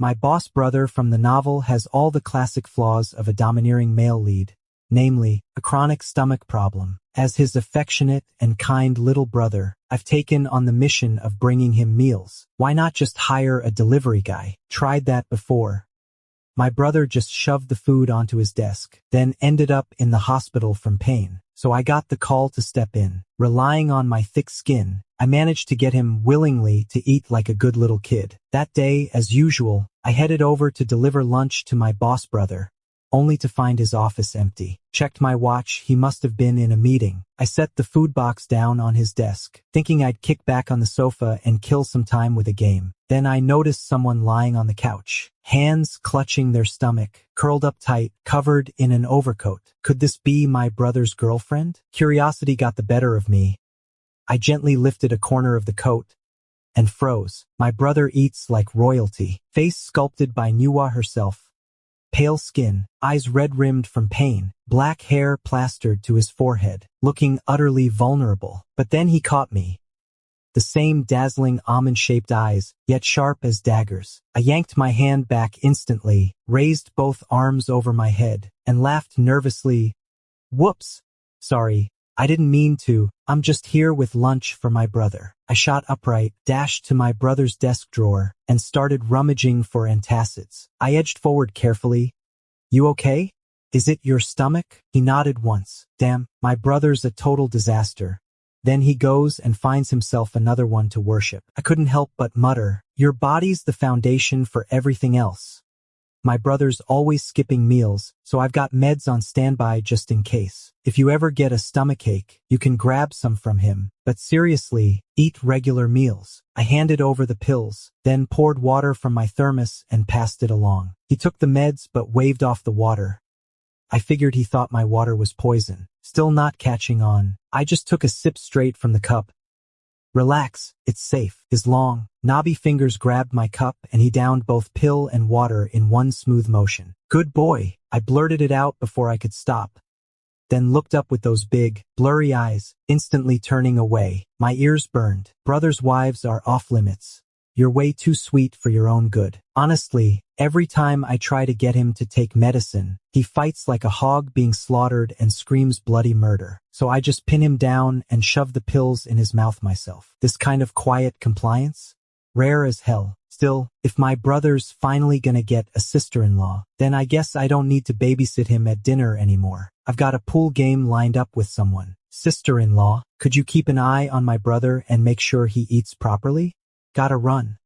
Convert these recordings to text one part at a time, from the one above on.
My boss brother from the novel has all the classic flaws of a domineering male lead, namely, a chronic stomach problem. As his affectionate and kind little brother, I've taken on the mission of bringing him meals. Why not just hire a delivery guy? Tried that before. My brother just shoved the food onto his desk, then ended up in the hospital from pain. So I got the call to step in. Relying on my thick skin, I managed to get him willingly to eat like a good little kid. That day, as usual, I headed over to deliver lunch to my boss brother, only to find his office empty. Checked my watch, he must have been in a meeting. I set the food box down on his desk, thinking I'd kick back on the sofa and kill some time with a game. Then I noticed someone lying on the couch, hands clutching their stomach, curled up tight, covered in an overcoat. Could this be my brother's girlfriend? Curiosity got the better of me. I gently lifted a corner of the coat and froze. My brother eats like royalty, face sculpted by Nuwa herself. Pale skin, eyes red-rimmed from pain, black hair plastered to his forehead, looking utterly vulnerable. But then he caught me. The same dazzling almond-shaped eyes, yet sharp as daggers. I yanked my hand back instantly, raised both arms over my head, and laughed nervously. Whoops! Sorry, I didn't mean to. I'm just here with lunch for my brother. I shot upright, dashed to my brother's desk drawer, and started rummaging for antacids. I edged forward carefully. You okay? Is it your stomach? He nodded once. Damn, my brother's a total disaster. Then he goes and finds himself another one to worship. I couldn't help but mutter, your body's the foundation for everything else. My brother's always skipping meals, so I've got meds on standby just in case. If you ever get a stomachache, you can grab some from him. But seriously, eat regular meals. I handed over the pills, then poured water from my thermos and passed it along. He took the meds but waved off the water. I figured he thought my water was poison. Still not catching on, I just took a sip straight from the cup. Relax, it's safe. His long, knobby fingers grabbed my cup and he downed both pill and water in one smooth motion. Good boy, I blurted it out before I could stop. Then looked up with those big, blurry eyes, instantly turning away. My ears burned. Brothers' wives are off limits. You're way too sweet for your own good. Honestly, every time I try to get him to take medicine, he fights like a hog being slaughtered and screams bloody murder. So I just pin him down and shove the pills in his mouth myself. This kind of quiet compliance? Rare as hell. Still, if my brother's finally gonna get a sister-in-law, then I guess I don't need to babysit him at dinner anymore. I've got a pool game lined up with someone. Sister-in-law, could you keep an eye on my brother and make sure he eats properly? Gotta run.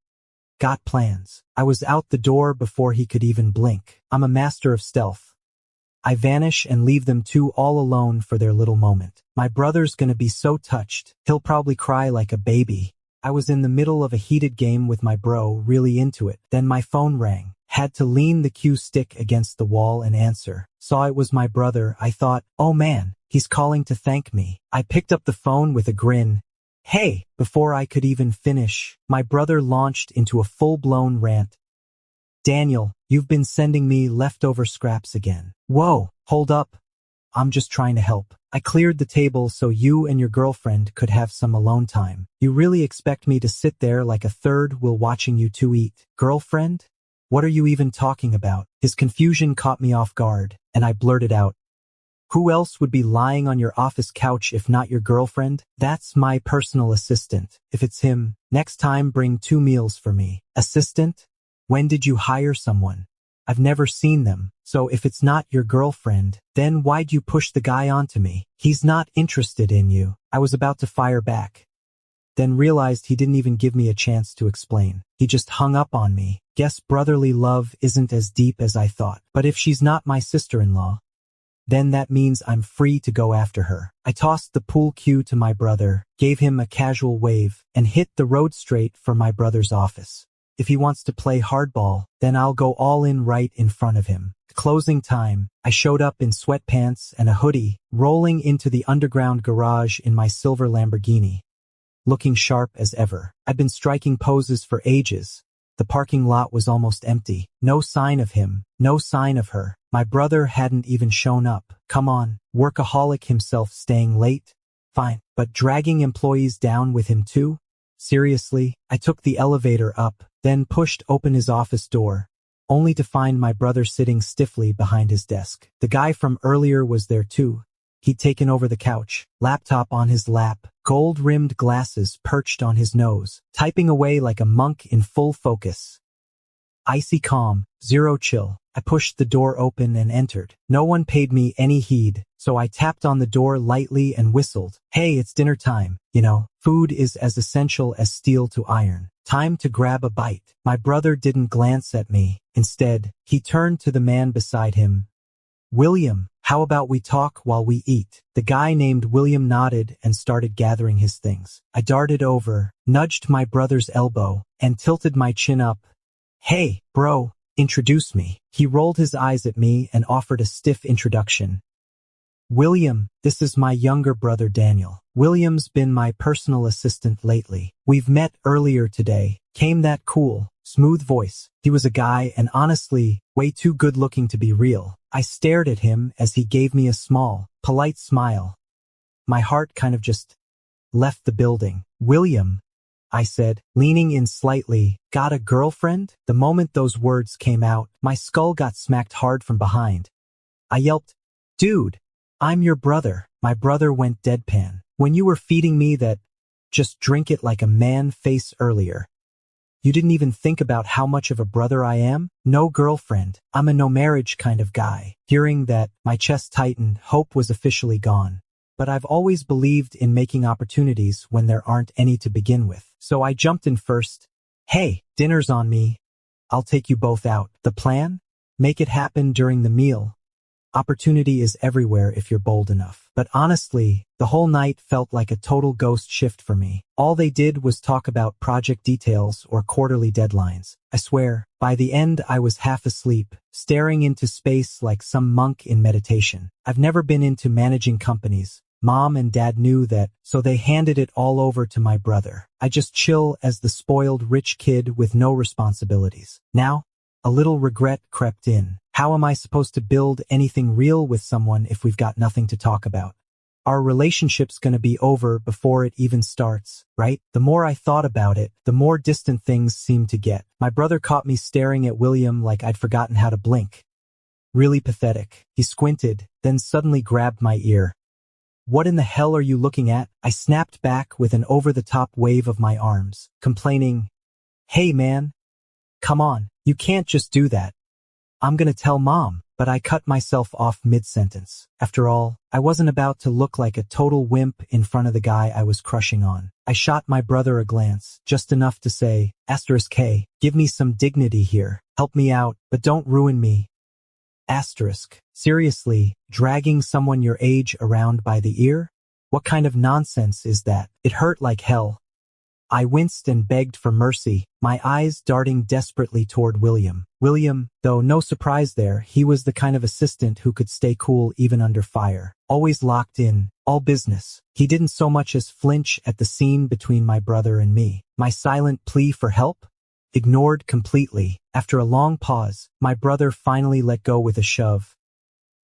Got plans. I was out the door before he could even blink. I'm a master of stealth. I vanish and leave them two all alone for their little moment. My brother's gonna be so touched, he'll probably cry like a baby. I was in the middle of a heated game with my bro, really into it. Then my phone rang. Had to lean the cue stick against the wall and answer. Saw it was my brother. I thought, oh man, he's calling to thank me. I picked up the phone with a grin. Hey, before I could even finish, my brother launched into a full-blown rant. Daniel, you've been sending me leftover scraps again. Whoa, hold up. I'm just trying to help. I cleared the table so you and your girlfriend could have some alone time. You really expect me to sit there like a third while watching you two eat? Girlfriend? What are you even talking about? His confusion caught me off guard, and I blurted out. Who else would be lying on your office couch if not your girlfriend? That's my personal assistant. If it's him, next time bring 2 meals for me. Assistant? When did you hire someone? I've never seen them, so if it's not your girlfriend, then why'd you push the guy onto me? He's not interested in you. I was about to fire back, then realized he didn't even give me a chance to explain. He just hung up on me. Guess brotherly love isn't as deep as I thought. But if she's not my sister-in-law, then that means I'm free to go after her. I tossed the pool cue to my brother, gave him a casual wave, and hit the road straight for my brother's office. If he wants to play hardball, then I'll go all in right in front of him. Closing time, I showed up in sweatpants and a hoodie, rolling into the underground garage in my silver Lamborghini, looking sharp as ever. I'd been striking poses for ages. The parking lot was almost empty. No sign of him, no sign of her. My brother hadn't even shown up. Come on, workaholic himself staying late? Fine, but dragging employees down with him too? Seriously, I took the elevator up, then pushed open his office door, only to find my brother sitting stiffly behind his desk. The guy from earlier was there too. He'd taken over the couch, laptop on his lap, gold-rimmed glasses perched on his nose, typing away like a monk in full focus. Icy calm, zero chill. I pushed the door open and entered. No one paid me any heed, so I tapped on the door lightly and whistled. Hey, it's dinner time. You know, food is as essential as steel to iron. Time to grab a bite. My brother didn't glance at me. Instead, he turned to the man beside him. William, how about we talk while we eat? The guy named William nodded and started gathering his things. I darted over, nudged my brother's elbow, and tilted my chin up. Hey, bro, introduce me. He rolled his eyes at me and offered a stiff introduction. William, this is my younger brother Daniel. William's been my personal assistant lately. We've met earlier today. Came that cool, smooth voice. He was a guy and honestly, way too good looking to be real. I stared at him as he gave me a small, polite smile. My heart kind of just left the building. William, I said, leaning in slightly, got a girlfriend? The moment those words came out, my skull got smacked hard from behind. I yelped, dude, I'm your brother. My brother went deadpan. When you were feeding me that just drink it like a man face earlier, you didn't even think about how much of a brother I am? No girlfriend. I'm a no marriage kind of guy. Hearing that, my chest tightened, hope was officially gone. But I've always believed in making opportunities when there aren't any to begin with. So I jumped in first. Hey, dinner's on me. I'll take you both out. The plan? Make it happen during the meal. Opportunity is everywhere if you're bold enough. But honestly, the whole night felt like a total ghost shift for me. All they did was talk about project details or quarterly deadlines. I swear, by the end I was half asleep, staring into space like some monk in meditation. I've never been into managing companies. Mom and Dad knew that, so they handed it all over to my brother. I just chill as the spoiled rich kid with no responsibilities. Now, a little regret crept in. How am I supposed to build anything real with someone if we've got nothing to talk about? Our relationship's gonna be over before it even starts, right? The more I thought about it, the more distant things seemed to get. My brother caught me staring at William like I'd forgotten how to blink. Really pathetic. He squinted, then suddenly grabbed my ear. What in the hell are you looking at? I snapped back with an over-the-top wave of my arms, complaining, hey man, come on, you can't just do that. I'm gonna tell Mom, but I cut myself off mid-sentence. After all, I wasn't about to look like a total wimp in front of the guy I was crushing on. I shot my brother a glance, just enough to say, *K, give me some dignity here, help me out, but don't ruin me. Seriously, dragging someone your age around by the ear? What kind of nonsense is that? It hurt like hell. I winced and begged for mercy, my eyes darting desperately toward William. William, though no surprise there, he was the kind of assistant who could stay cool even under fire. Always locked in, all business. He didn't so much as flinch at the scene between my brother and me. My silent plea for help? Ignored completely. After a long pause, my brother finally let go with a shove.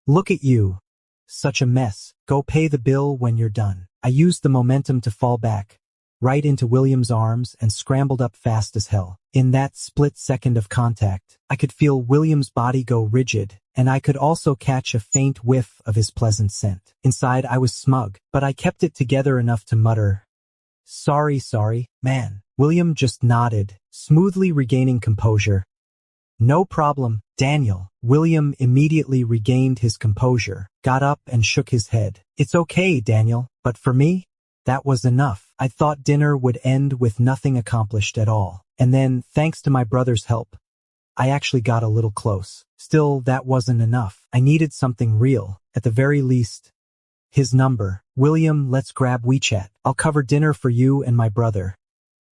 Look at you. Such a mess. Go pay the bill when you're done. I used the momentum to fall back, right into William's arms and scrambled up fast as hell. In that split second of contact, I could feel William's body go rigid, and I could also catch a faint whiff of his pleasant scent. Inside I was smug, but I kept it together enough to mutter, Sorry, man. William just nodded, smoothly regaining composure. No problem, Daniel. William immediately regained his composure, got up and shook his head. It's okay, Daniel, but for me, that was enough. I thought dinner would end with nothing accomplished at all. And then, thanks to my brother's help, I actually got a little close. Still, that wasn't enough. I needed something real, at the very least. His number. William, let's grab WeChat. I'll cover dinner for you and my brother.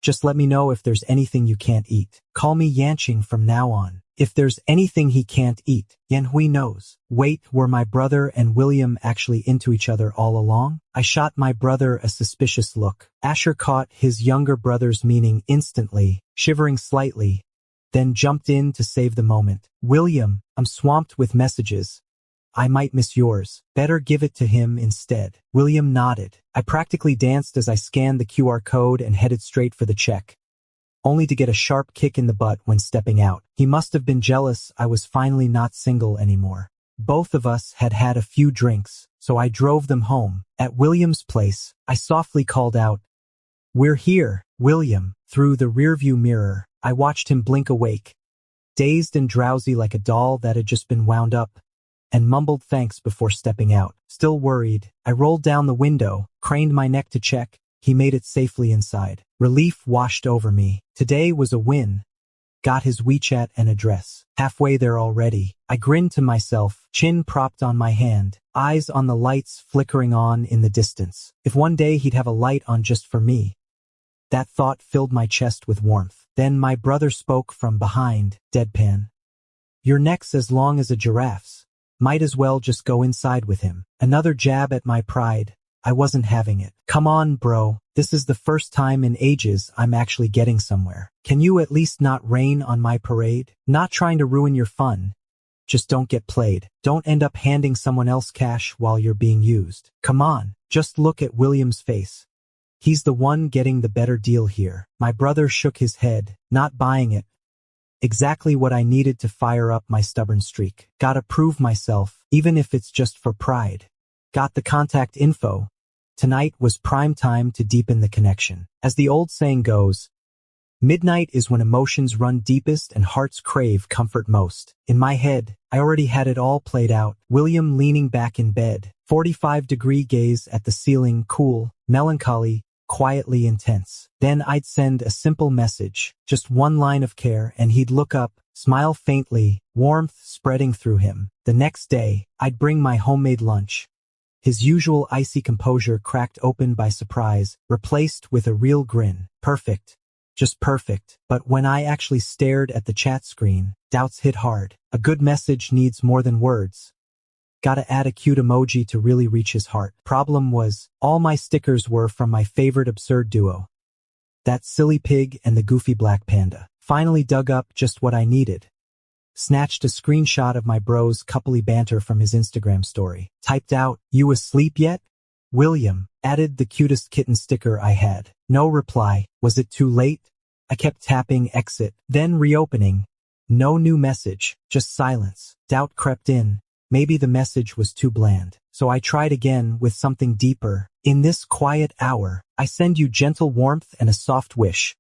Just let me know if there's anything you can't eat. Call me Yanqing from now on. If there's anything he can't eat, Yanhui knows. Wait, were my brother and William actually into each other all along? I shot my brother a suspicious look. Asher caught his younger brother's meaning instantly, shivering slightly, then jumped in to save the moment. William, I'm swamped with messages. I might miss yours. Better give it to him instead. William nodded. I practically danced as I scanned the QR code and headed straight for the check. only to get a sharp kick in the butt when stepping out. He must have been jealous I was finally not single anymore. Both of us had had a few drinks, so I drove them home. At William's place, I softly called out, "We're here, William." Through the rearview mirror, I watched him blink awake, dazed and drowsy like a doll that had just been wound up, and mumbled thanks before stepping out. Still worried, I rolled down the window, craned my neck to check. He made it safely inside. Relief washed over me. Today was a win. Got his WeChat and address. Halfway there already. I grinned to myself, chin propped on my hand, eyes on the lights flickering on in the distance. If one day he'd have a light on just for me. That thought filled my chest with warmth. Then my brother spoke from behind, deadpan. "Your neck's as long as a giraffe's. Might as well just go inside with him." Another jab at my pride. I wasn't having it. "Come on, bro. This is the first time in ages I'm actually getting somewhere. Can you at least not rain on my parade? Not trying to ruin your fun. Just don't get played. Don't end up handing someone else cash while you're being used. Come on." Just look at William's face. He's the one getting the better deal here. My brother shook his head, not buying it. Exactly what I needed to fire up my stubborn streak. Gotta prove myself, even if it's just for pride. Got the contact info. Tonight was prime time to deepen the connection. As the old saying goes, midnight is when emotions run deepest and hearts crave comfort most. In my head, I already had it all played out. William leaning back in bed, 45-degree gaze at the ceiling, cool, melancholy, quietly intense. Then I'd send a simple message, just one line of care, and he'd look up, smile faintly, warmth spreading through him. The next day, I'd bring my homemade lunch. His usual icy composure cracked open by surprise, replaced with a real grin. Perfect. Just perfect. But when I actually stared at the chat screen, doubts hit hard. A good message needs more than words. Gotta add a cute emoji to really reach his heart. Problem was, all my stickers were from my favorite absurd duo. That silly pig and the goofy black panda. Finally dug up just what I needed. Snatched a screenshot of my bro's coupley banter from his Instagram story. Typed out, "You asleep yet? William." Added the cutest kitten sticker I had. No reply. Was it too late? I kept tapping exit, then reopening. No new message, just silence. Doubt crept in. Maybe the message was too bland. So I tried again with something deeper. "In this quiet hour, I send you gentle warmth and a soft wish.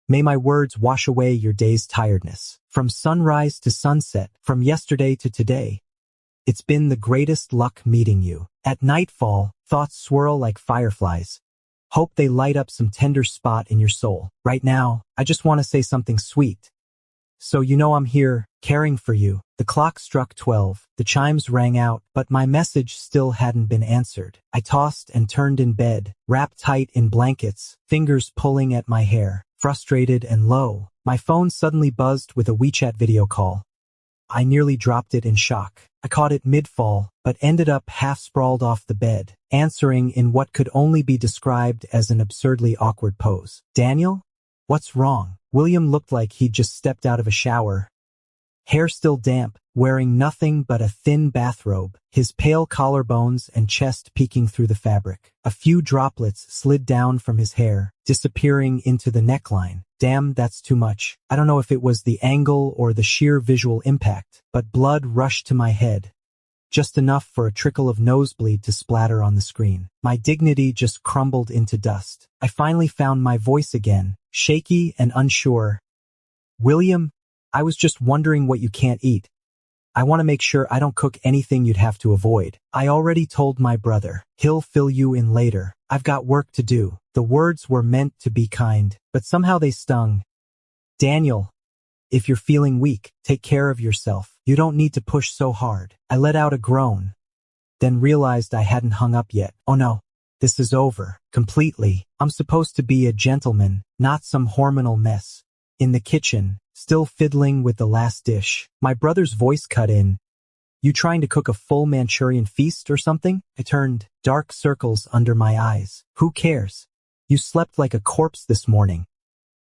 May my words wash away your day's tiredness. From sunrise to sunset, from yesterday to today. It's been the greatest luck meeting you. At nightfall, thoughts swirl like fireflies. Hope they light up some tender spot in your soul. Right now, I just want to say something sweet. So you know I'm here, caring for you." The clock struck 12, the chimes rang out, but my message still hadn't been answered. I tossed and turned in bed, wrapped tight in blankets, fingers pulling at my hair, frustrated and low. My phone suddenly buzzed with a WeChat video call. I nearly dropped it in shock. I caught it mid-fall, but ended up half-sprawled off the bed, answering in what could only be described as an absurdly awkward pose. "Daniel? What's wrong?" William looked like he'd just stepped out of a shower. Hair still damp, wearing nothing but a thin bathrobe, his pale collarbones and chest peeking through the fabric. A few droplets slid down from his hair, disappearing into the neckline. Damn, that's too much. I don't know if it was the angle or the sheer visual impact, but blood rushed to my head. Just enough for a trickle of nosebleed to splatter on the screen. My dignity just crumbled into dust. I finally found my voice again, shaky and unsure. "William, I was just wondering what you can't eat. I want to make sure I don't cook anything you'd have to avoid. I already told my brother. He'll fill you in later. I've got work to do." The words were meant to be kind, but somehow they stung. "Daniel, if you're feeling weak, take care of yourself. You don't need to push so hard." I let out a groan, then realized I hadn't hung up yet. Oh no, this is over. Completely. I'm supposed to be a gentleman, not some hormonal mess. In the kitchen, still fiddling with the last dish, my brother's voice cut in. "You trying to cook a full Manchurian feast or something?" I turned, dark circles under my eyes. "Who cares? You slept like a corpse this morning.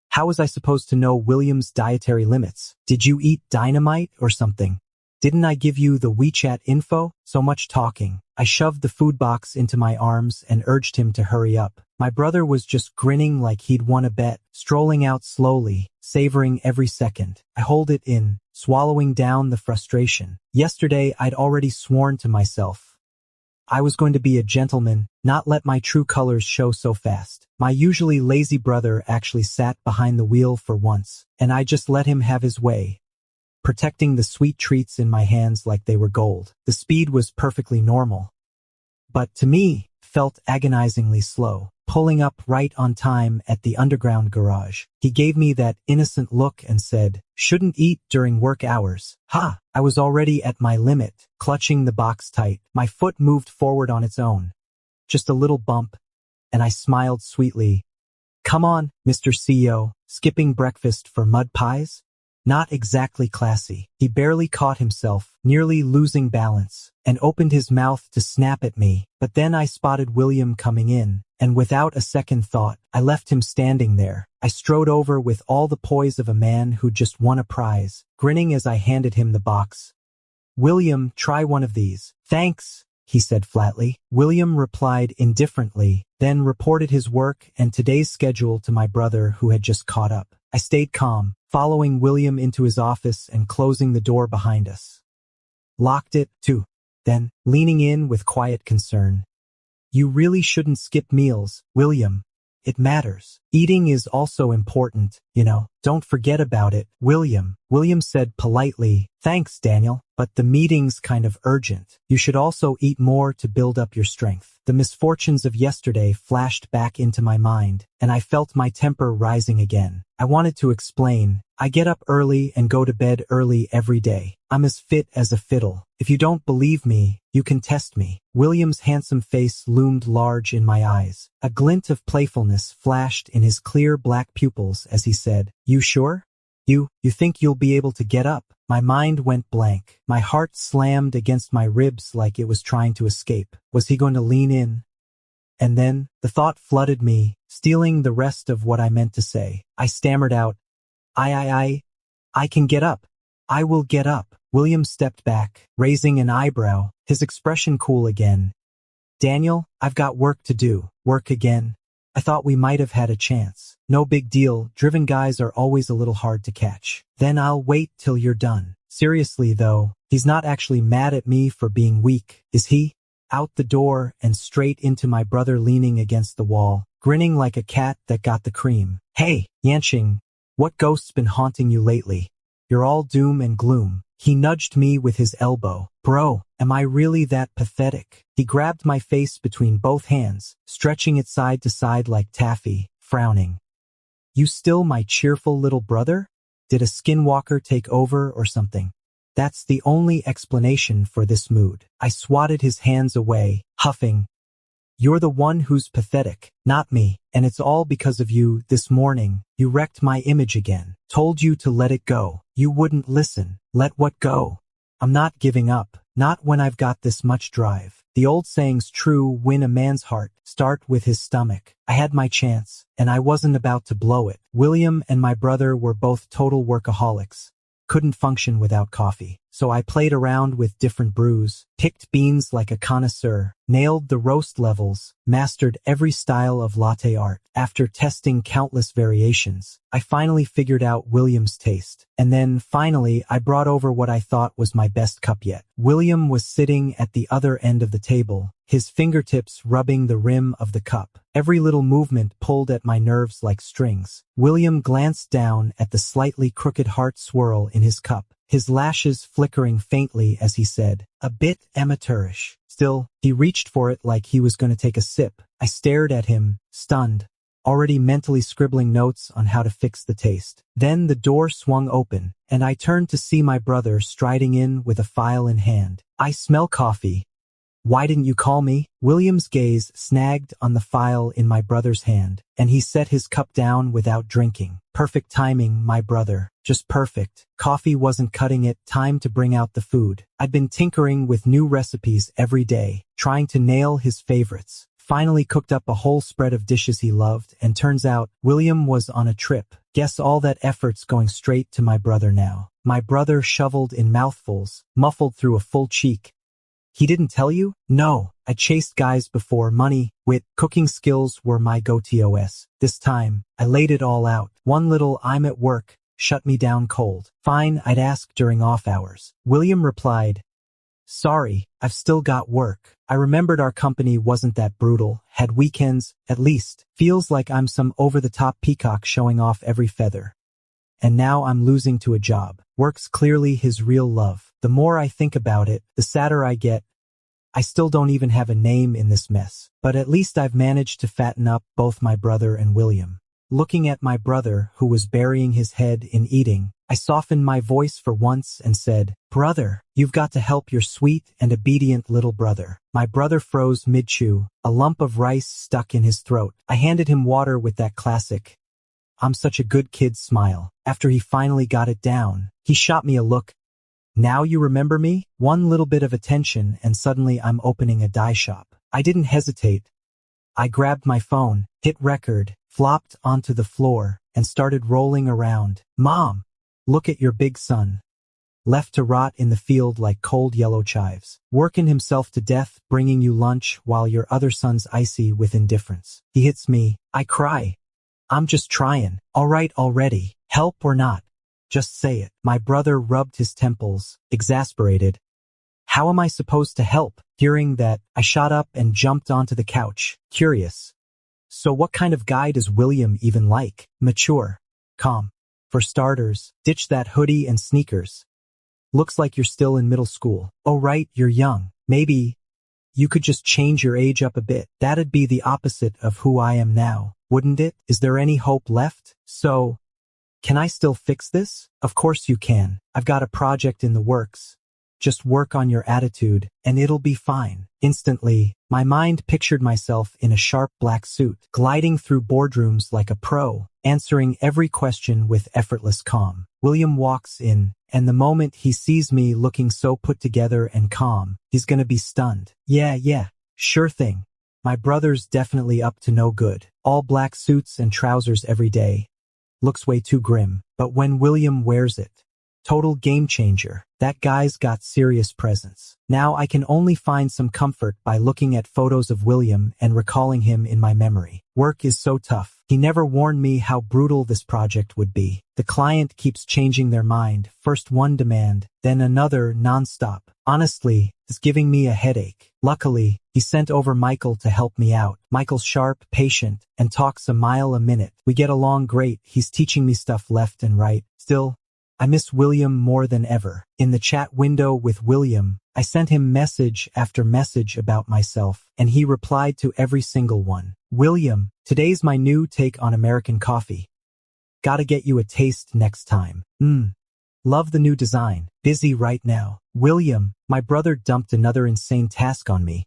How was I supposed to know William's dietary limits? Did you eat dynamite or something?" Didn't I give you the WeChat info? So much talking. I shoved the food box into my arms and urged him to hurry up. My brother was just grinning like he'd won a bet, strolling out slowly, savoring every second. I hold it in, swallowing down the frustration. Yesterday, I'd already sworn to myself I was going to be a gentleman, not let my true colors show so fast. My usually lazy brother actually sat behind the wheel for once, and I just let him have his way, protecting the sweet treats in my hands like they were gold. The speed was perfectly normal, but to me, felt agonizingly slow. Pulling up right on time at the underground garage, he gave me that innocent look and said, "Shouldn't eat during work hours." Ha! I was already at my limit, clutching the box tight. My foot moved forward on its own. Just a little bump, and I smiled sweetly. "Come on, Mr. CEO, skipping breakfast for mud pies?" Not exactly classy. He barely caught himself, nearly losing balance, and opened his mouth to snap at me. But then I spotted William coming in, and without a second thought, I left him standing there. I strode over with all the poise of a man who just won a prize, grinning as I handed him the box. "William, try one of these." "Thanks," he said flatly. William replied indifferently, then reported his work and today's schedule to my brother who had just caught up. I stayed calm, following William into his office and closing the door behind us. Locked it, too. Then, leaning in with quiet concern, "You really shouldn't skip meals, William. It matters. Eating is also important, you know. Don't forget about it, William." William said politely, "Thanks, Daniel, but the meeting's kind of urgent. You should also eat more to build up your strength." The misfortunes of yesterday flashed back into my mind, and I felt my temper rising again. I wanted to explain, "I get up early and go to bed early every day. I'm as fit as a fiddle. If you don't believe me, you can test me." William's handsome face loomed large in my eyes. A glint of playfulness flashed in his clear black pupils as he said, "You sure? You think you'll be able to get up?" My mind went blank. My heart slammed against my ribs like it was trying to escape. Was he going to lean in? And then, the thought flooded me, stealing the rest of what I meant to say. I stammered out, I can get up. I will get up." William stepped back, raising an eyebrow, his expression cool again. "Daniel, I've got work to do." "Work again? I thought we might have had a chance." "No big deal, driven guys are always a little hard to catch." "Then I'll wait till you're done." Seriously though, he's not actually mad at me for being weak, is he? Out the door and straight into my brother leaning against the wall, grinning like a cat that got the cream. "Hey, Yanqing, what ghost's been haunting you lately? You're all doom and gloom." He nudged me with his elbow. "Bro, am I really that pathetic?" He grabbed my face between both hands, stretching it side to side like taffy, frowning. "You still my cheerful little brother? Did a skinwalker take over or something?" That's the only explanation for this mood. I swatted his hands away, huffing, "You're the one who's pathetic, not me, and it's all because of you. This morning, you wrecked my image again. Told you to let it go. You wouldn't listen. Let what go? I'm not giving up, not when I've got this much drive. The old saying's true, win a man's heart, start with his stomach. I had my chance, and I wasn't about to blow it." William and my brother were both total workaholics. Couldn't function without coffee. So I played around with different brews, picked beans like a connoisseur, nailed the roast levels, mastered every style of latte art. After testing countless variations, I finally figured out William's taste. And then, finally, I brought over what I thought was my best cup yet. William was sitting at the other end of the table, his fingertips rubbing the rim of the cup. Every little movement pulled at my nerves like strings. William glanced down at the slightly crooked heart swirl in his cup, his lashes flickering faintly as he said, "A bit amateurish." Still, he reached for it like he was going to take a sip. I stared at him, stunned, already mentally scribbling notes on how to fix the taste. Then the door swung open, and I turned to see my brother striding in with a file in hand. "I smell coffee. Why didn't you call me?" William's gaze snagged on the file in my brother's hand, and he set his cup down without drinking. Perfect timing, my brother. Just perfect. Coffee wasn't cutting it, time to bring out the food. I'd been tinkering with new recipes every day, trying to nail his favorites. Finally cooked up a whole spread of dishes he loved, and turns out, William was on a trip. Guess all that effort's going straight to my brother now. My brother shoveled in mouthfuls, muffled through a full cheek. He didn't tell you? No, I chased guys before. Money, wit, cooking skills were my go-tos. This time, I laid it all out. One little "I'm at work" shut me down cold. Fine, I'd ask during off hours. William replied, sorry, I've still got work. I remembered our company wasn't that brutal, had weekends, at least. Feels like I'm some over-the-top peacock showing off every feather. And now I'm losing to a job. Work's clearly his real love. The more I think about it, the sadder I get. I still don't even have a name in this mess. But at least I've managed to fatten up both my brother and William. Looking at my brother, who was burying his head in eating, I softened my voice for once and said, brother, you've got to help your sweet and obedient little brother. My brother froze mid-chew, a lump of rice stuck in his throat. I handed him water with that classic, I'm such a good kid smile. After he finally got it down, he shot me a look. Now you remember me? One little bit of attention and suddenly I'm opening a dye shop. I didn't hesitate. I grabbed my phone, hit record, flopped onto the floor, and started rolling around. Mom, look at your big son. Left to rot in the field like cold yellow chives. Working himself to death, bringing you lunch while your other son's icy with indifference. He hits me. I cry. I'm just trying. All right already. Help or not? Just say it. My brother rubbed his temples, exasperated. How am I supposed to help? Hearing that, I shot up and jumped onto the couch, curious. So what kind of guy does William even like? Mature. Calm. For starters, ditch that hoodie and sneakers. Looks like you're still in middle school. Oh right, you're young. Maybe you could just change your age up a bit. That'd be the opposite of who I am now, wouldn't it? Is there any hope left? So, can I still fix this? Of course you can. I've got a project in the works. Just work on your attitude, and it'll be fine. Instantly, my mind pictured myself in a sharp black suit, gliding through boardrooms like a pro, answering every question with effortless calm. William walks in, and the moment he sees me looking so put together and calm, he's gonna be stunned. Yeah, sure thing. My brother's definitely up to no good. All black suits and trousers every day. Looks way too grim, but when William wears it, total game changer. That guy's got serious presence. Now I can only find some comfort by looking at photos of William and recalling him in my memory. Work is so tough. He never warned me how brutal this project would be. The client keeps changing their mind, first one demand, then another nonstop. Honestly, it's giving me a headache. Luckily, he sent over Michael to help me out. Michael's sharp, patient, and talks a mile a minute. We get along great. He's teaching me stuff left and right. Still, I miss William more than ever. In the chat window with William, I sent him message after message about myself, and he replied to every single one. William, today's my new take on American coffee. Gotta get you a taste next time. Love the new design. Busy right now. William, my brother dumped another insane task on me.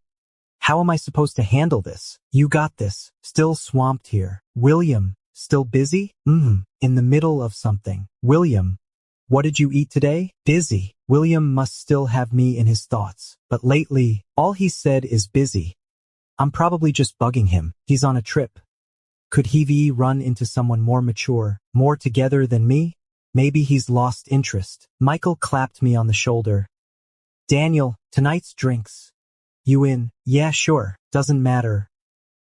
How am I supposed to handle this? You got this. Still swamped here. William, still busy? In the middle of something. William, what did you eat today? Busy. William must still have me in his thoughts. But lately, all he said is busy. I'm probably just bugging him. He's on a trip. Could he run into someone more mature, more together than me? Maybe he's lost interest. Michael clapped me on the shoulder. Daniel, tonight's drinks. You in? Yeah, sure. Doesn't matter.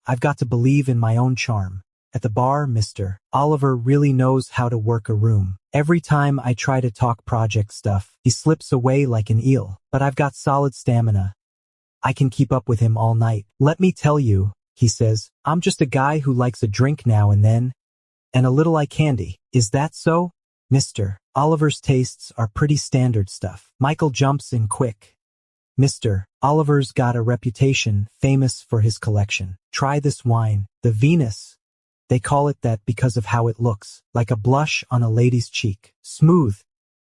I've got to believe in my own charm. At the bar, Mr. Oliver really knows how to work a room. Every time I try to talk project stuff, he slips away like an eel. But I've got solid stamina. I can keep up with him all night. Let me tell you, he says, I'm just a guy who likes a drink now and then. And a little eye candy. Is that so? Mr. Oliver's tastes are pretty standard stuff. Michael jumps in quick. Mr. Oliver's got a reputation famous for his collection. Try this wine, the Venus. They call it that because of how it looks, like a blush on a lady's cheek. Smooth.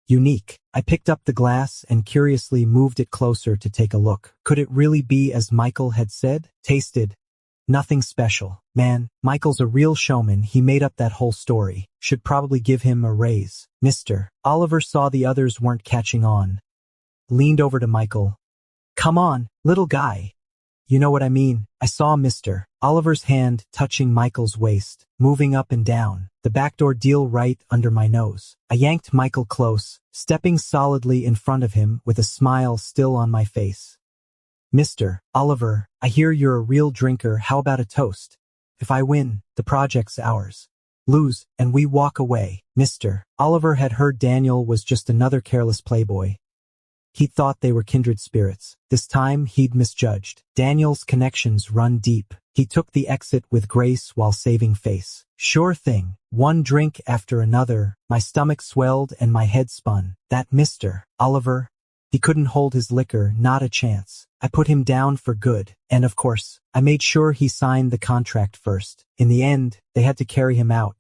Unique. I picked up the glass and curiously moved it closer to take a look. Could it really be as Michael had said? Tasted. Nothing special. Man, Michael's a real showman. He made up that whole story. Should probably give him a raise. Mr. Oliver saw the others weren't catching on. Leaned over to Michael. Come on, little guy. You know what I mean. I saw Mr. Oliver's hand touching Michael's waist, moving up and down, the backdoor deal right under my nose. I yanked Michael close, stepping solidly in front of him with a smile still on my face. Mr. Oliver, I hear you're a real drinker. How about a toast? If I win, the project's ours. Lose, and we walk away. Mr. Oliver had heard Daniel was just another careless playboy. He thought they were kindred spirits. This time, he'd misjudged. Daniel's connections run deep. He took the exit with grace while saving face. Sure thing. One drink after another, my stomach swelled and my head spun. That Mr. Oliver, he couldn't hold his liquor, not a chance. I put him down for good. And of course, I made sure he signed the contract first. In the end, they had to carry him out.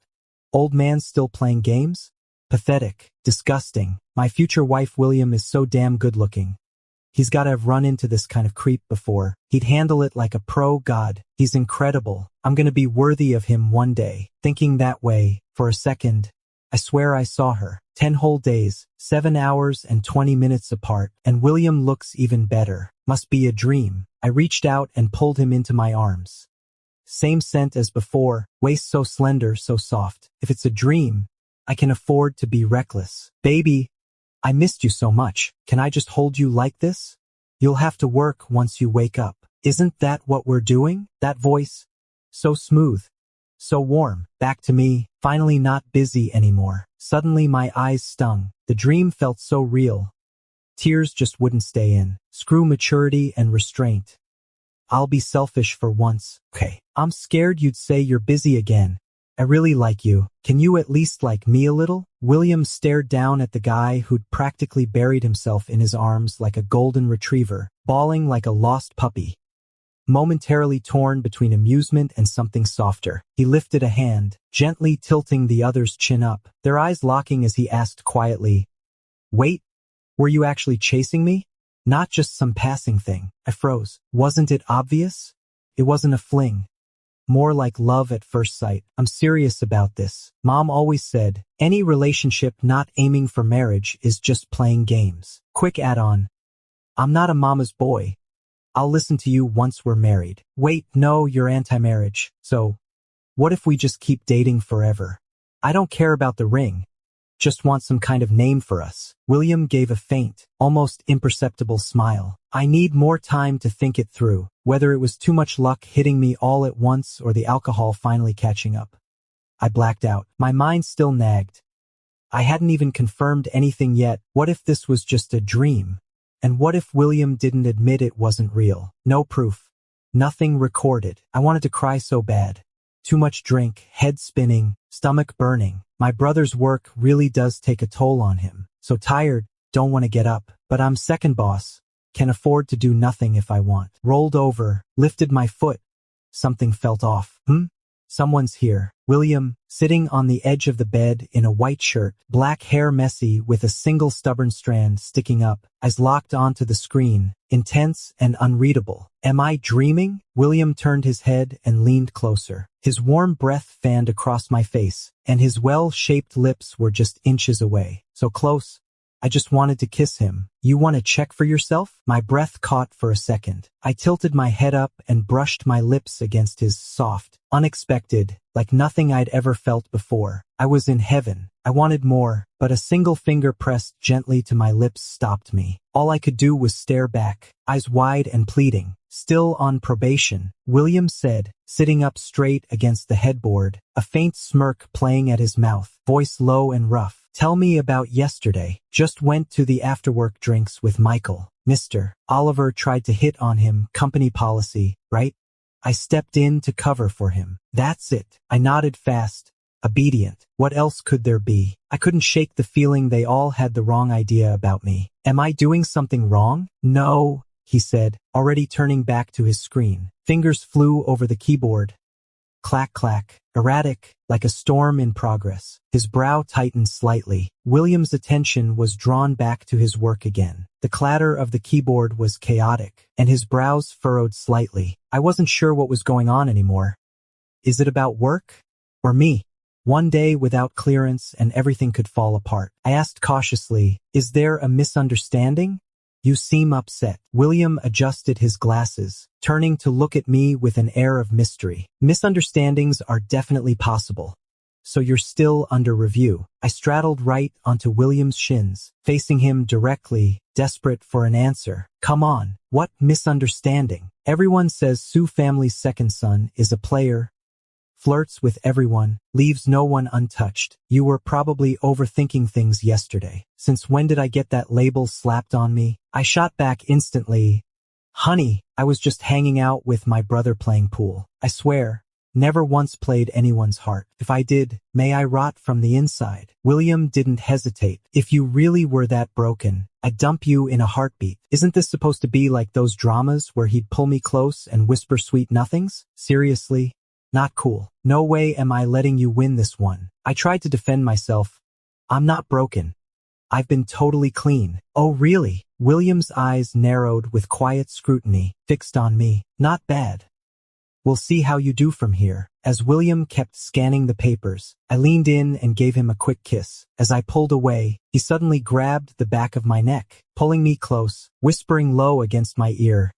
Old man still playing games? Pathetic. Disgusting. My future wife William is so damn good looking. He's gotta have run into this kind of creep before. He'd handle it like a pro. God, he's incredible. I'm gonna be worthy of him one day. Thinking that way, for a second, I swear I saw her. 10 whole days, 7 hours and 20 minutes apart, and William looks even better. Must be a dream. I reached out and pulled him into my arms. Same scent as before, waist so slender, so soft. If it's a dream, I can afford to be reckless. Baby, I missed you so much. Can I just hold you like this? You'll have to work once you wake up. Isn't that what we're doing? That voice? So smooth. So warm. Back to me, finally not busy anymore. Suddenly my eyes stung. The dream felt so real. Tears just wouldn't stay in. Screw maturity and restraint. I'll be selfish for once. Okay. I'm scared you'd say you're busy again. I really like you. Can you at least like me a little? William stared down at the guy who'd practically buried himself in his arms like a golden retriever, bawling like a lost puppy. Momentarily torn between amusement and something softer, he lifted a hand, gently tilting the other's chin up, their eyes locking as he asked quietly, "Wait, were you actually chasing me? Not just some passing thing." I froze. Wasn't it obvious? It wasn't a fling. More like love at first sight. I'm serious about this. Mom always said, any relationship not aiming for marriage is just playing games. Quick add-on. I'm not a mama's boy. I'll listen to you once we're married. Wait, no, you're anti-marriage. So, what if we just keep dating forever? I don't care about the ring. Just want some kind of name for us. William gave a faint, almost imperceptible smile. I need more time to think it through, whether it was too much luck hitting me all at once or the alcohol finally catching up. I blacked out. My mind still nagged. I hadn't even confirmed anything yet. What if this was just a dream? And what if William didn't admit it wasn't real? No proof. Nothing recorded. I wanted to cry so bad. Too much drink, head spinning, stomach burning. My brother's work really does take a toll on him. So tired, don't want to get up. But I'm second boss. Can afford to do nothing if I want. Rolled over, lifted my foot. Something felt off. Someone's here. William, sitting on the edge of the bed in a white shirt, black hair messy with a single stubborn strand sticking up, eyes locked onto the screen, intense and unreadable. Am I dreaming? William turned his head and leaned closer. His warm breath fanned across my face, and his well-shaped lips were just inches away. So close, I just wanted to kiss him. You want to check for yourself? My breath caught for a second. I tilted my head up and brushed my lips against his soft, unexpected, like nothing I'd ever felt before. I was in heaven. I wanted more, but a single finger pressed gently to my lips stopped me. All I could do was stare back, eyes wide and pleading. Still on probation, William said, sitting up straight against the headboard, a faint smirk playing at his mouth, voice low and rough. Tell me about yesterday. Just went to the after-work drinks with Michael. Mr. Oliver tried to hit on him, company policy, right? I stepped in to cover for him. That's it. I nodded fast, obedient. What else could there be? I couldn't shake the feeling they all had the wrong idea about me. Am I doing something wrong? No, he said, already turning back to his screen. Fingers flew over the keyboard. Clack, clack, erratic, like a storm in progress. His brow tightened slightly. William's attention was drawn back to his work again. The clatter of the keyboard was chaotic, and his brows furrowed slightly. I wasn't sure what was going on anymore. Is it about work? Or me? One day without clearance and everything could fall apart. I asked cautiously, is there a misunderstanding? You seem upset. William adjusted his glasses, turning to look at me with an air of mystery. Misunderstandings are definitely possible. So you're still under review. I straddled right onto William's shins, facing him directly, desperate for an answer. Come on, what misunderstanding? Everyone says Sue family's second son is a player, flirts with everyone, leaves no one untouched. You were probably overthinking things yesterday. Since when did I get that label slapped on me? I shot back instantly. Honey, I was just hanging out with my brother playing pool. I swear, never once played anyone's heart. If I did, may I rot from the inside. William didn't hesitate. If you really were that broken, I'd dump you in a heartbeat. Isn't this supposed to be like those dramas where he'd pull me close and whisper sweet nothings? Seriously? Not cool. No way am I letting you win this one. I tried to defend myself. I'm not broken. I've been totally clean. Oh really? William's eyes narrowed with quiet scrutiny, fixed on me. Not bad. We'll see how you do from here. As William kept scanning the papers, I leaned in and gave him a quick kiss. As I pulled away, he suddenly grabbed the back of my neck, pulling me close, whispering low against my ear.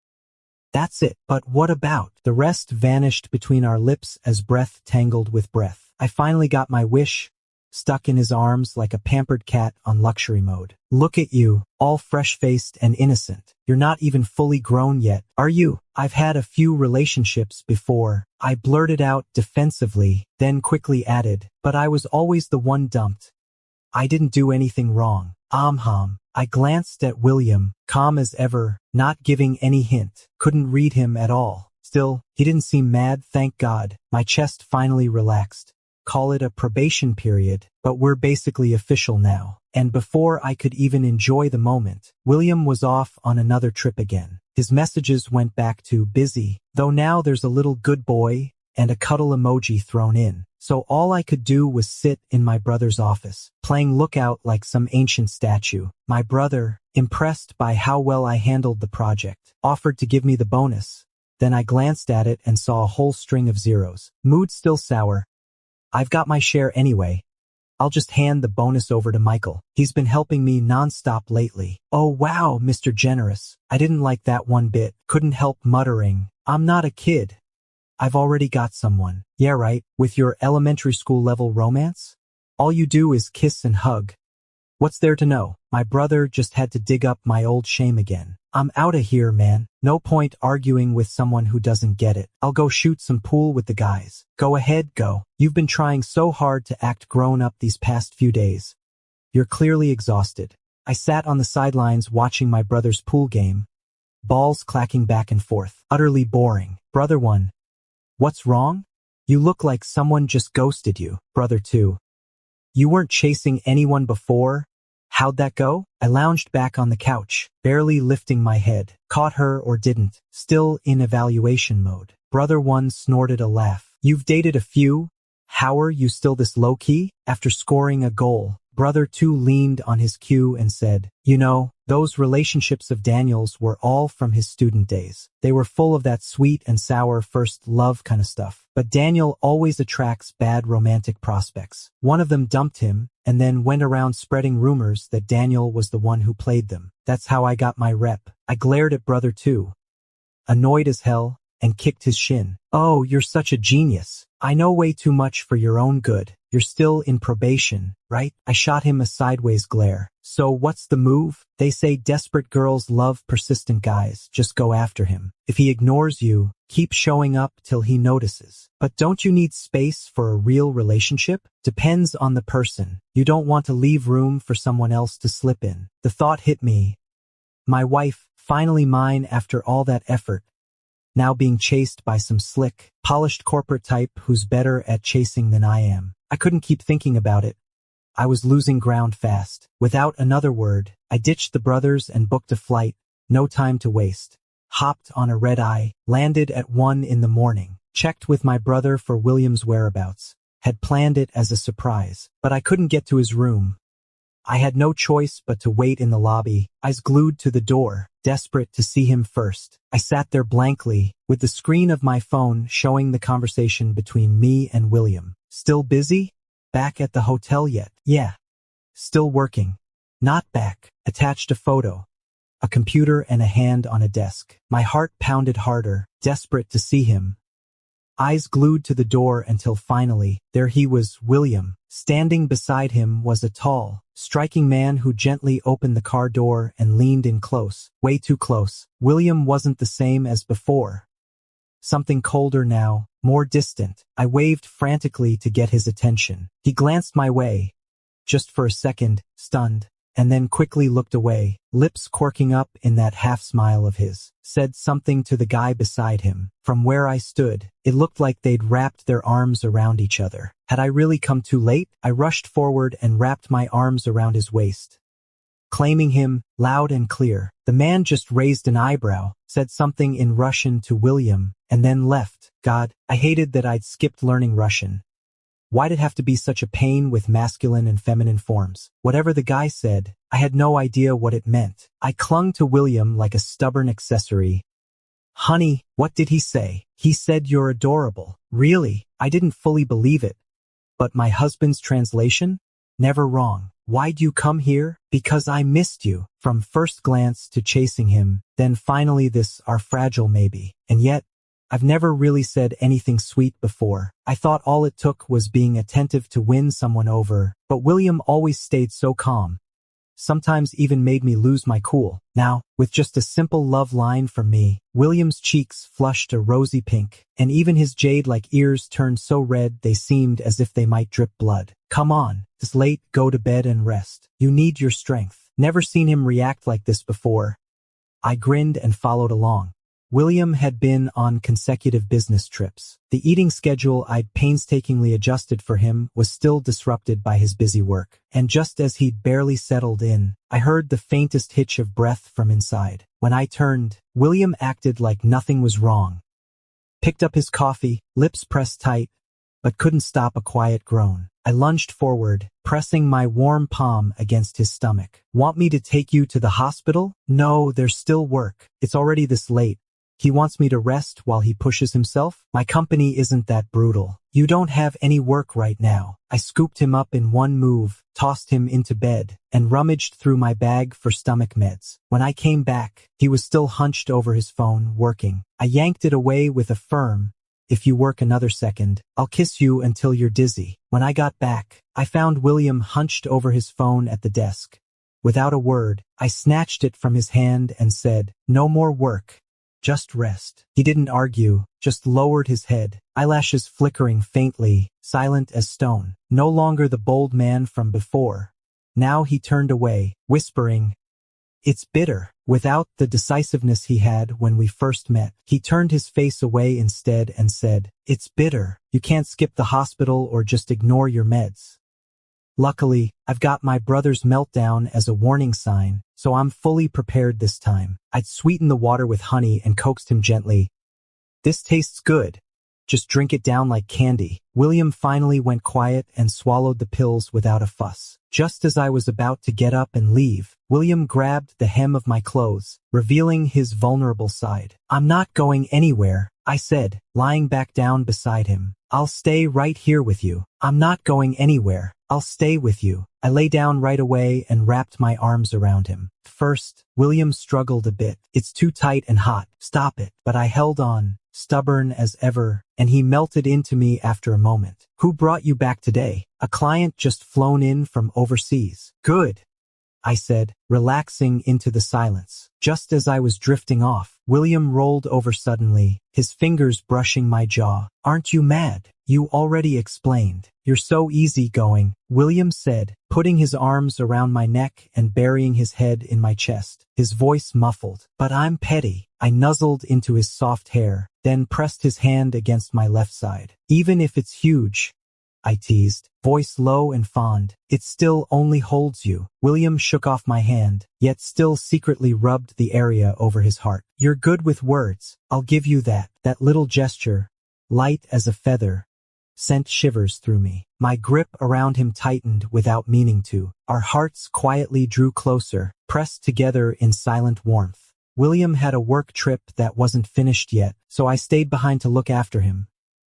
That's it, but what about? The rest vanished between our lips as breath tangled with breath. I finally got my wish, stuck in his arms like a pampered cat on luxury mode. Look at you, all fresh-faced and innocent. You're not even fully grown yet, are you? I've had a few relationships before. I blurted out defensively, then quickly added, but I was always the one dumped. I didn't do anything wrong. I glanced at William, calm as ever, not giving any hint. Couldn't read him at all. Still, he didn't seem mad, thank God. My chest finally relaxed. Call it a probation period, but we're basically official now. And before I could even enjoy the moment, William was off on another trip again. His messages went back to busy, though now there's a little good boy and a cuddle emoji thrown in. So all I could do was sit in my brother's office, playing lookout like some ancient statue. My brother, impressed by how well I handled the project, offered to give me the bonus. Then I glanced at it and saw a whole string of zeros. Mood still sour. I've got my share anyway. I'll just hand the bonus over to Michael. He's been helping me non-stop lately. Oh wow, Mr. Generous. I didn't like that one bit. Couldn't help muttering. I'm not a kid. I've already got someone. Yeah right, with your elementary school level romance? All you do is kiss and hug. What's there to know? My brother just had to dig up my old shame again. I'm outta here, man. No point arguing with someone who doesn't get it. I'll go shoot some pool with the guys. Go ahead, go. You've been trying so hard to act grown up these past few days. You're clearly exhausted. I sat on the sidelines watching my brother's pool game. Balls clacking back and forth. Utterly boring. Brother 1. What's wrong? You look like someone just ghosted you. Brother 2. You weren't chasing anyone before? How'd that go? I lounged back on the couch, barely lifting my head. Caught her or didn't, still in evaluation mode. Brother 1 snorted a laugh. You've dated a few? How are you still this low-key? After scoring a goal, Brother 2 leaned on his cue and said, you know, those relationships of Daniel's were all from his student days. They were full of that sweet and sour first love kind of stuff. But Daniel always attracts bad romantic prospects. One of them dumped him, and then went around spreading rumors that Daniel was the one who played them. That's how I got my rep. I glared at Brother 2, annoyed as hell, and kicked his shin. Oh, you're such a genius. I know way too much for your own good. You're still in probation, right? I shot him a sideways glare. So what's the move? They say desperate girls love persistent guys. Just go after him. If he ignores you, keep showing up till he notices. But don't you need space for a real relationship? Depends on the person. You don't want to leave room for someone else to slip in. The thought hit me. My wife, finally mine after all that effort, now being chased by some slick, polished corporate type who's better at chasing than I am. I couldn't keep thinking about it. I was losing ground fast. Without another word, I ditched the brothers and booked a flight. No time to waste. Hopped on a red-eye, landed at 1 in the morning. Checked with my brother for William's whereabouts. Had planned it as a surprise, but I couldn't get to his room. I had no choice but to wait in the lobby, eyes glued to the door, desperate to see him first. I sat there blankly, with the screen of my phone showing the conversation between me and William. Still busy? Back at the hotel yet? Yeah. Still working. Not back. Attached a photo. A computer and a hand on a desk. My heart pounded harder, desperate to see him. eyes glued to the door until finally, there he was, William. Standing beside him was a tall, striking man who gently opened the car door and leaned in close, way too close. William wasn't the same as before. Something colder now, more distant. I waved frantically to get his attention. He glanced my way, just for a second, stunned, and then quickly looked away, lips quirking up in that half-smile of his. Said something to the guy beside him. From where I stood, it looked like they'd wrapped their arms around each other. Had I really come too late? I rushed forward and wrapped my arms around his waist, claiming him, loud and clear. The man just raised an eyebrow, said something in Russian to William, and then left. God, I hated that I'd skipped learning Russian. Why'd it have to be such a pain with masculine and feminine forms? Whatever the guy said, I had no idea what it meant. I clung to William like a stubborn accessory. Honey, what did he say? He said you're adorable. Really? I didn't fully believe it. But my husband's translation? Never wrong. Why'd you come here? Because I missed you. From first glance to chasing him, then finally this our fragile maybe. And yet, I've never really said anything sweet before. I thought all it took was being attentive to win someone over, but William always stayed so calm. Sometimes even made me lose my cool. Now, with just a simple love line from me, William's cheeks flushed a rosy pink, and even his jade-like ears turned so red they seemed as if they might drip blood. Come on, it's late, go to bed and rest. You need your strength. Never seen him react like this before. I grinned and followed along. William had been on consecutive business trips. The eating schedule I'd painstakingly adjusted for him was still disrupted by his busy work. And just as he'd barely settled in, I heard the faintest hitch of breath from inside. When I turned, William acted like nothing was wrong. Picked up his coffee, lips pressed tight, but couldn't stop a quiet groan. I lunged forward, pressing my warm palm against his stomach. Want me to take you to the hospital? No, there's still work. It's already this late. He wants me to rest while he pushes himself? My company isn't that brutal. You don't have any work right now. I scooped him up in one move, tossed him into bed, and rummaged through my bag for stomach meds. When I came back, he was still hunched over his phone, working. I yanked it away with a firm, if you work another second, I'll kiss you until you're dizzy. When I got back, I found William hunched over his phone at the desk. Without a word, I snatched it from his hand and said, no more work. Just rest. He didn't argue, just lowered his head, eyelashes flickering faintly, silent as stone. No longer the bold man from before. Now he turned away, whispering, it's bitter. Without the decisiveness he had when we first met, he turned his face away instead and said, it's bitter. You can't skip the hospital or just ignore your meds. Luckily, I've got my brother's meltdown as a warning sign, so I'm fully prepared this time. I'd sweetened the water with honey and coaxed him gently. This tastes good. Just drink it down like candy. William finally went quiet and swallowed the pills without a fuss. Just as I was about to get up and leave, William grabbed the hem of my clothes, revealing his vulnerable side. I'm not going anywhere, I said, lying back down beside him. I'll stay right here with you. I'm not going anywhere. I'll stay with you. I lay down right away and wrapped my arms around him. First, William struggled a bit. It's too tight and hot. Stop it. But I held on, stubborn as ever, and he melted into me after a moment. Who brought you back today? A client just flown in from overseas. Good, I said, relaxing into the silence. Just as I was drifting off, William rolled over suddenly, his fingers brushing my jaw. Aren't you mad? You already explained. You're so easygoing, William said, putting his arms around my neck and burying his head in my chest, his voice muffled. But I'm petty. I nuzzled into his soft hair, then pressed his hand against my left side. Even if it's huge, I teased, voice low and fond, it still only holds you. William shook off my hand, yet still secretly rubbed the area over his heart. You're good with words. I'll give you that. That little gesture, light as a feather, sent shivers through me. My grip around him tightened without meaning to. Our hearts quietly drew closer, pressed together in silent warmth. William had a work trip that wasn't finished yet, so I stayed behind to look after him.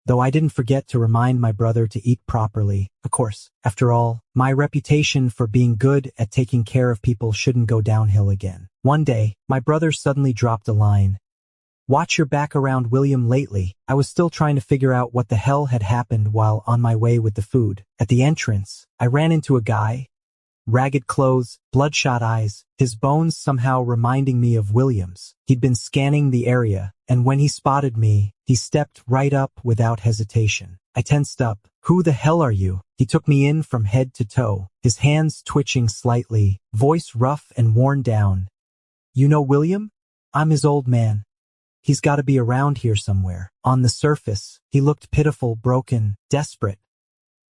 Though I didn't forget to remind my brother to eat properly, of course. After all, my reputation for being good at taking care of people shouldn't go downhill again. One day, my brother suddenly dropped a line. Watch your back around William lately. I was still trying to figure out what the hell had happened while on my way with the food. At the entrance, I ran into a guy. Ragged clothes, bloodshot eyes, his bones somehow reminding me of William's. He'd been scanning the area, and when he spotted me, he stepped right up without hesitation. I tensed up. Who the hell are you? He took me in from head to toe, his hands twitching slightly, voice rough and worn down. You know William? I'm his old man. He's got to be around here somewhere. On the surface, he looked pitiful, broken, desperate.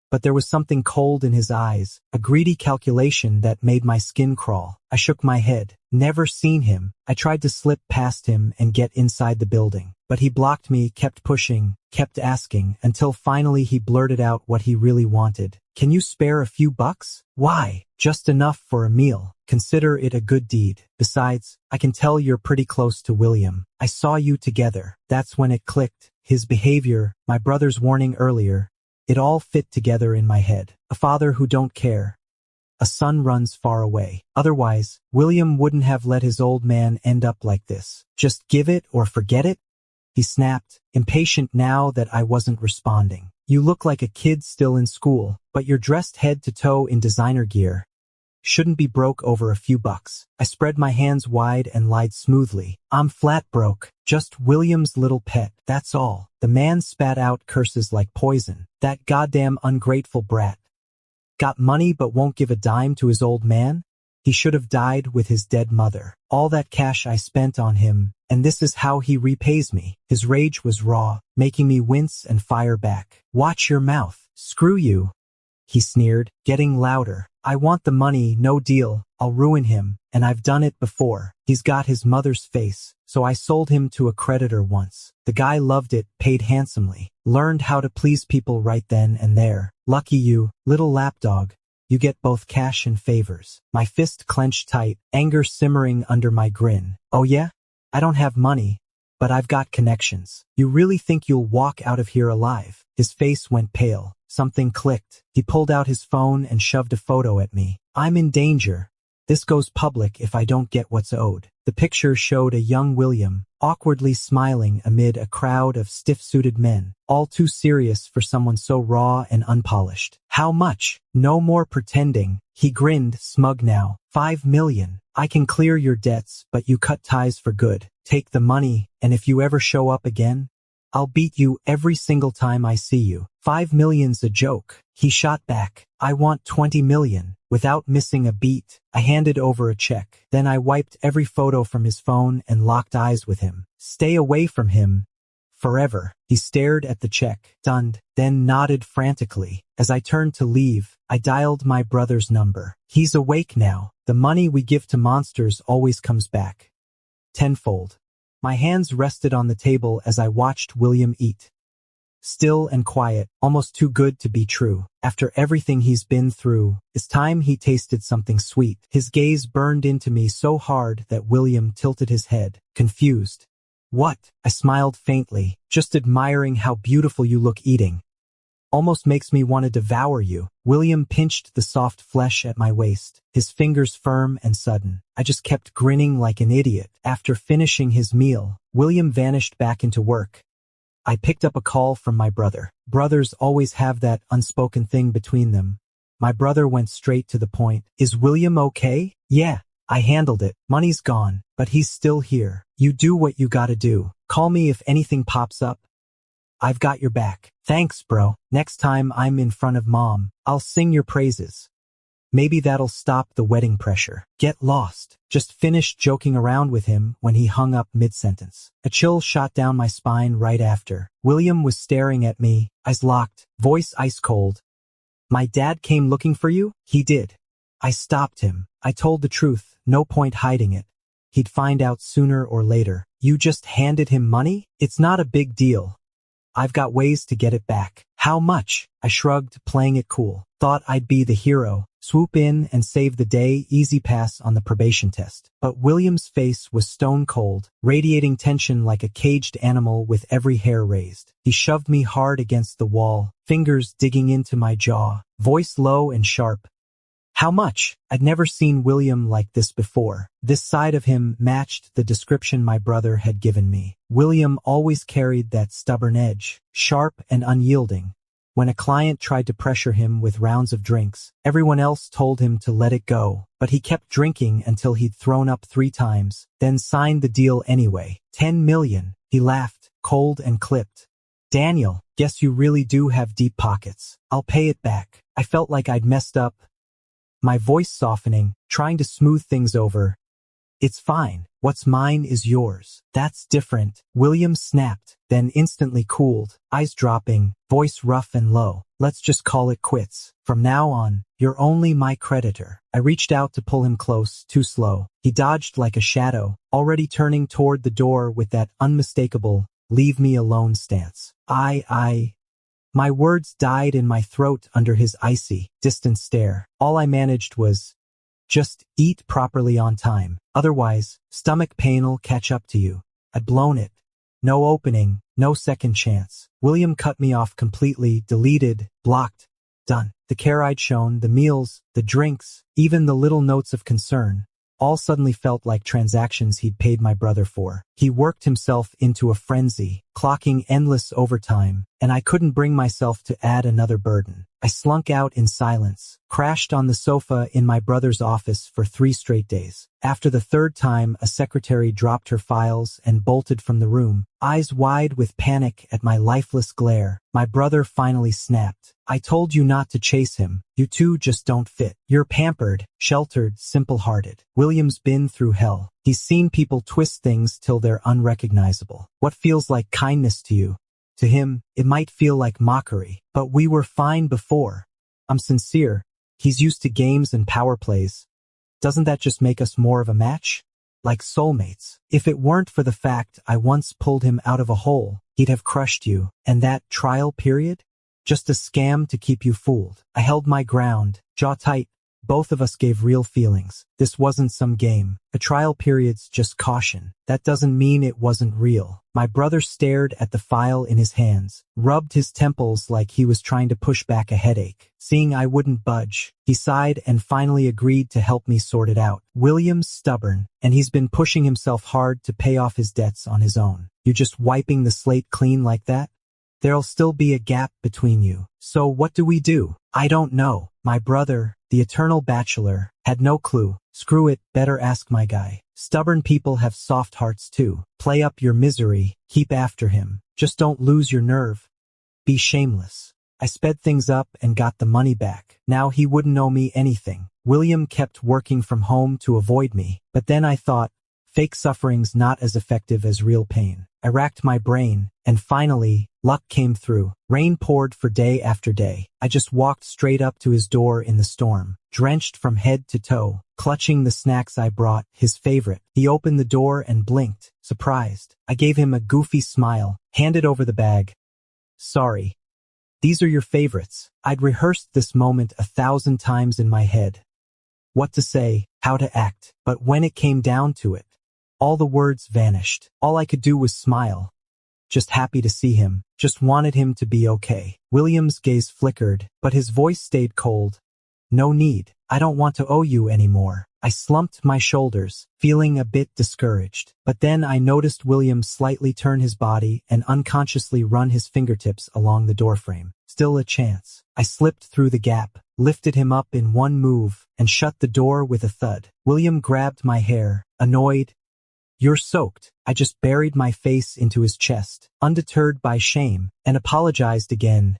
But there was something cold in his eyes, a greedy calculation that made my skin crawl. I shook my head. Never seen him. I tried to slip past him and get inside the building. But he blocked me, kept pushing, kept asking, until finally he blurted out what he really wanted. Can you spare a few bucks? Why? Just enough for a meal. Consider it a good deed. Besides, I can tell you're pretty close to William. I saw you together. That's when it clicked. His behavior, my brother's warning earlier, it all fit together in my head. A father who don't care. A son runs far away. Otherwise, William wouldn't have let his old man end up like this. Just give it or forget it? He snapped, impatient now that I wasn't responding. You look like a kid still in school, but you're dressed head to toe in designer gear. Shouldn't be broke over a few bucks. I spread my hands wide and lied smoothly. I'm flat broke. Just William's little pet, that's all. The man spat out curses like poison. That goddamn ungrateful brat. Got money but won't give a dime to his old man? He should have died with his dead mother. All that cash I spent on him, and this is how he repays me. His rage was raw, making me wince and fire back. Watch your mouth. Screw you. He sneered, getting louder. I want the money, no deal. I'll ruin him, and I've done it before. He's got his mother's face, so I sold him to a creditor once. The guy loved it, paid handsomely. Learned how to please people right then and there. Lucky you, little lapdog. You get both cash and favors. My fist clenched tight, anger simmering under my grin. Oh yeah? I don't have money, but I've got connections. You really think you'll walk out of here alive? His face went pale. Something clicked. He pulled out his phone and shoved a photo at me. I'm in danger. This goes public if I don't get what's owed. The picture showed a young William, awkwardly smiling amid a crowd of stiff-suited men, all too serious for someone so raw and unpolished. How much? No more pretending. He grinned, smug now. 5 million. I can clear your debts, but you cut ties for good. Take the money, and if you ever show up again, I'll beat you every single time I see you. 5 million's a joke. He shot back. I want 20 million. Without missing a beat, I handed over a check. Then I wiped every photo from his phone and locked eyes with him. Stay away from him. Forever. He stared at the check, stunned, then nodded frantically. As I turned to leave, I dialed my brother's number. He's awake now. The money we give to monsters always comes back. Tenfold. My hands rested on the table as I watched William eat. Still and quiet, almost too good to be true. After everything he's been through, it's time he tasted something sweet. His gaze burned into me so hard that William tilted his head, confused. What? I smiled faintly, just admiring how beautiful you look eating. Almost makes me want to devour you. William pinched the soft flesh at my waist, his fingers firm and sudden. I just kept grinning like an idiot. After finishing his meal, William vanished back into work. I picked up a call from my brother. Brothers always have that unspoken thing between them. My brother went straight to the point. Is William okay? Yeah, I handled it. Money's gone, but he's still here. You do what you gotta do. Call me if anything pops up. I've got your back. Thanks, bro. Next time I'm in front of Mom, I'll sing your praises. Maybe that'll stop the wedding pressure. Get lost. Just finished joking around with him when he hung up mid-sentence. A chill shot down my spine right after. William was staring at me, eyes locked, voice ice cold. My dad came looking for you? He did. I stopped him. I told the truth, no point hiding it. He'd find out sooner or later. You just handed him money? It's not a big deal. I've got ways to get it back. How much? I shrugged, playing it cool. Thought I'd be the hero, swoop in and save the day, easy pass on the probation test. But William's face was stone cold, radiating tension like a caged animal with every hair raised. He shoved me hard against the wall, fingers digging into my jaw, voice low and sharp. How much? I'd never seen William like this before. This side of him matched the description my brother had given me. William always carried that stubborn edge, sharp and unyielding. When a client tried to pressure him with rounds of drinks, everyone else told him to let it go, but he kept drinking until he'd thrown up 3 times, then signed the deal anyway. 10 million. He laughed, cold and clipped. Daniel, guess you really do have deep pockets. I'll pay it back. I felt like I'd messed up, my voice softening, trying to smooth things over. It's fine. What's mine is yours. That's different. William snapped, then instantly cooled, eyes dropping, voice rough and low. Let's just call it quits. From now on, you're only my creditor. I reached out to pull him close, too slow. He dodged like a shadow, already turning toward the door with that unmistakable, leave me alone stance. My words died in my throat under his icy, distant stare. All I managed was, just eat properly on time. Otherwise, stomach pain'll catch up to you. I'd blown it. No opening, no second chance. William cut me off completely, deleted, blocked, done. The care I'd shown, the meals, the drinks, even the little notes of concern, all suddenly felt like transactions he'd paid my brother for. He worked himself into a frenzy, clocking endless overtime, and I couldn't bring myself to add another burden. I slunk out in silence, crashed on the sofa in my brother's office for 3 straight days. After the 3rd time, a secretary dropped her files and bolted from the room, eyes wide with panic at my lifeless glare. My brother finally snapped. I told you not to chase him. You two just don't fit. You're pampered, sheltered, simple-hearted. William's been through hell. He's seen people twist things till they're unrecognizable. What feels like kindness to you? To him, it might feel like mockery. But we were fine before. I'm sincere. He's used to games and power plays. Doesn't that just make us more of a match? Like soulmates. If it weren't for the fact I once pulled him out of a hole, he'd have crushed you. And that trial period? Just a scam to keep you fooled. I held my ground, jaw tight. Both of us gave real feelings. This wasn't some game. A trial period's just caution. That doesn't mean it wasn't real. My brother stared at the file in his hands, rubbed his temples like he was trying to push back a headache. Seeing I wouldn't budge, he sighed and finally agreed to help me sort it out. William's stubborn, and he's been pushing himself hard to pay off his debts on his own. You just wiping the slate clean like that? There'll still be a gap between you. So what do we do? I don't know. My brother, the eternal bachelor, had no clue. Screw it, better ask my guy. Stubborn people have soft hearts too. Play up your misery, keep after him. Just don't lose your nerve. Be shameless. I sped things up and got the money back. Now he wouldn't owe me anything. William kept working from home to avoid me. But then I thought, fake suffering's not as effective as real pain. I racked my brain, and finally, luck came through. Rain poured for day after day. I just walked straight up to his door in the storm, drenched from head to toe, clutching the snacks I brought, his favorite. He opened the door and blinked, surprised. I gave him a goofy smile, handed over the bag. Sorry. These are your favorites. I'd rehearsed this moment 1,000 times in my head. What to say, how to act, but when it came down to it, all the words vanished. All I could do was smile. Just happy to see him. Just wanted him to be okay. William's gaze flickered, but his voice stayed cold. No need. I don't want to owe you anymore. I slumped my shoulders, feeling a bit discouraged. But then I noticed William slightly turn his body and unconsciously run his fingertips along the doorframe. Still a chance. I slipped through the gap, lifted him up in one move, and shut the door with a thud. William grabbed my hair, annoyed. You're soaked. I just buried my face into his chest, undeterred by shame, and apologized again.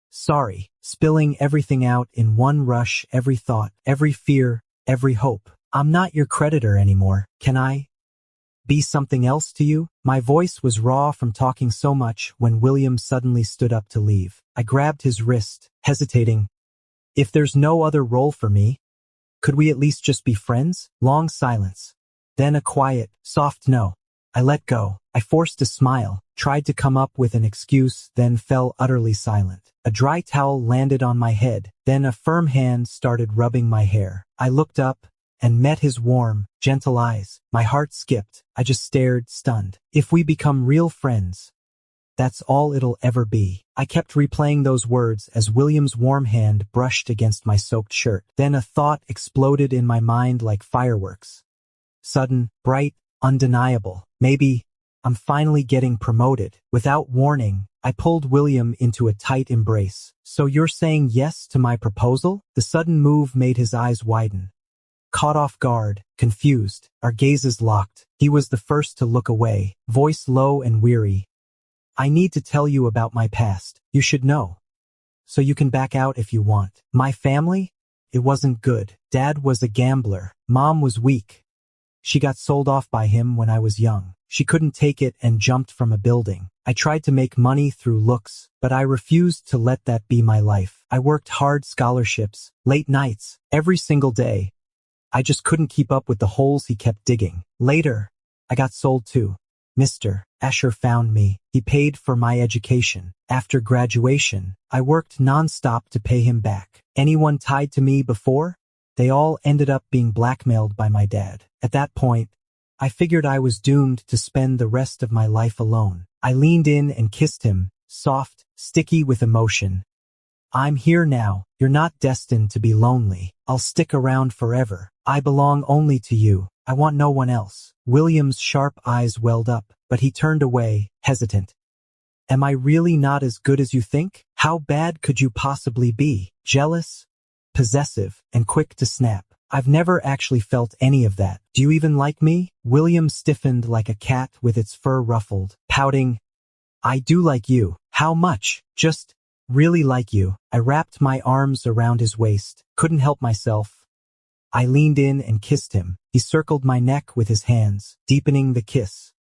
Sorry, spilling everything out in one rush, every thought, every fear, every hope. I'm not your creditor anymore. Can I be something else to you? My voice was raw from talking so much when William suddenly stood up to leave. I grabbed his wrist, hesitating. If there's no other role for me, could we at least just be friends? Long silence. Then a quiet, soft no. I let go. I forced a smile, tried to come up with an excuse, then fell utterly silent. A dry towel landed on my head, then a firm hand started rubbing my hair. I looked up and met his warm, gentle eyes. My heart skipped. I just stared, stunned. If we become real friends, That's all it'll ever be. I kept replaying those words as William's warm hand brushed against my soaked shirt. Then a thought exploded in my mind like fireworks. Sudden, bright, undeniable. Maybe I'm finally getting promoted. Without warning, I pulled William into a tight embrace. So you're saying yes to my proposal? The sudden move made his eyes widen. Caught off guard, confused, our gazes locked. He was the first to look away, voice low and weary. I need to tell you about my past. You should know. So you can back out if you want. My family? It wasn't good. Dad was a gambler. Mom was weak. She got sold off by him when I was young. She couldn't take it and jumped from a building. I tried to make money through looks, but I refused to let that be my life. I worked hard scholarships, late nights, every single day. I just couldn't keep up with the holes he kept digging. Later, I got sold too. Mr. Asher found me. He paid for my education. After graduation, I worked non-stop to pay him back. Anyone tied to me before? They all ended up being blackmailed by my dad. At that point, I figured I was doomed to spend the rest of my life alone. I leaned in and kissed him, soft, sticky with emotion. I'm here now. You're not destined to be lonely. I'll stick around forever. I belong only to you. I want no one else. William's sharp eyes welled up, but he turned away, hesitant. Am I really not as good as you think? How bad could you possibly be? Jealous, possessive, and quick to snap. I've never actually felt any of that. Do you even like me? William stiffened like a cat with its fur ruffled, pouting. I do like you. How much? Just really like you. I wrapped my arms around his waist, couldn't help myself. I leaned in and kissed him. He circled my neck with his hands, deepening the kiss.